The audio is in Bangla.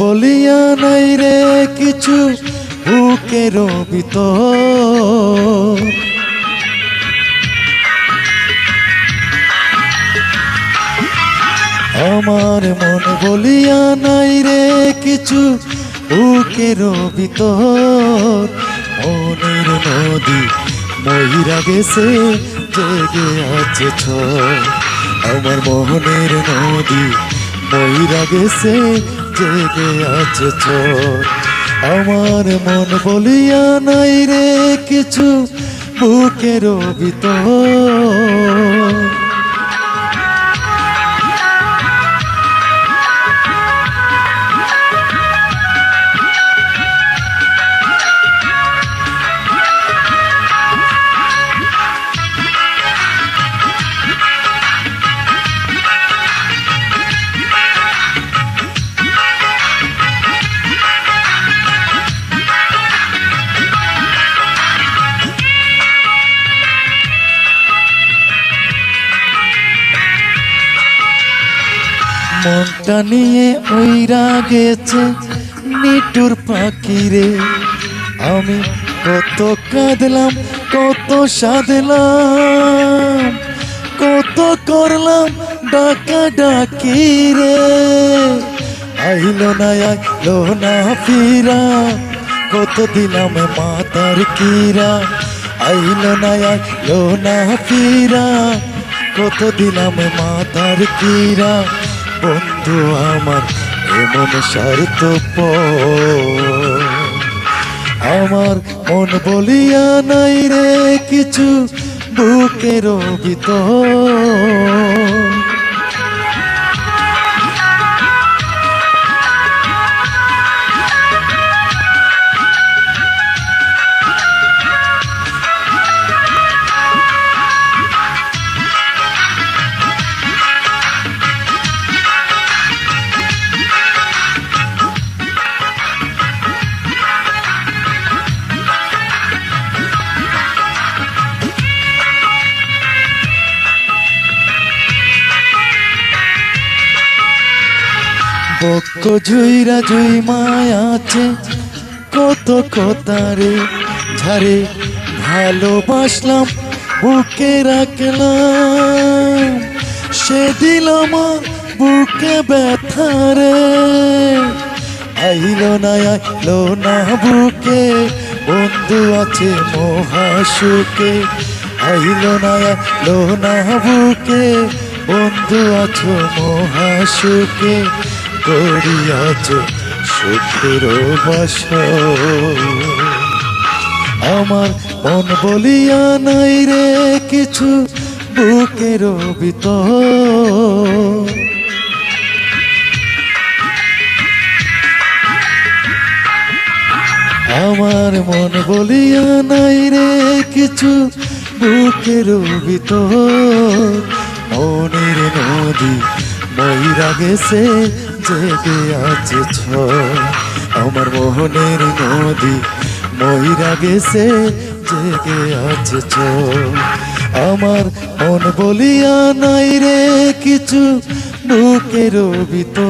বলিয়া নাই রে কিছু বুকের ভিতর, আমার মন বলিয়া নাই রে কিছু বুকের ভিতর। মনের নদী মহিরা গেছে জেগে আছে ঝড়, আমার মনের নদী মহিরা গেছে জেগে আছে ঝড়। আমার মন বলিয়া নাই রে কিছু বুকের ভিতর। মনটা নিয়ে ওইরা গেছে নিটুর পাখিরে, আমি কত কাঁদলাম কত সাধলাম, কত করলাম ডাকা ডাকি রে। আইলো না আইলো না ফিরা, কত দিলাম মাতার কিরা। আইলো না আইলো না ফিরা, কত দিলাম মাতার কিরা। বন্ধু আমার এমন স্বার্থপর, আমার মন বলিয়া নাই রে কিছু বুকের ভিতর। বক্ষ জুইরা জুই মায়া আছে কত কথারে ঝারে, ভালোবাসলাম বুকে রাখলাম, সে দিল আমার বুকে ব্যথারে। আইলো না বুকে বন্ধু আছে মহাসুখে। আইলো না বুকে বন্ধু আছো মহাসুখে। করিয়াছ সুখের বাসা, আমার মন বলিয়া নাই রে কিছু বুকের ভিতর। আমার মন বলিয়া নাই রে কিছু বুকের ভিতর। মনের নদী মহিরা গেছে জেগে আছে ঝড়, আমার মনের নদী মহিরা গেছে জেগে আছে ঝড়। আমার মন বলিয়া নাই রে কিছু বুকের ভিতর।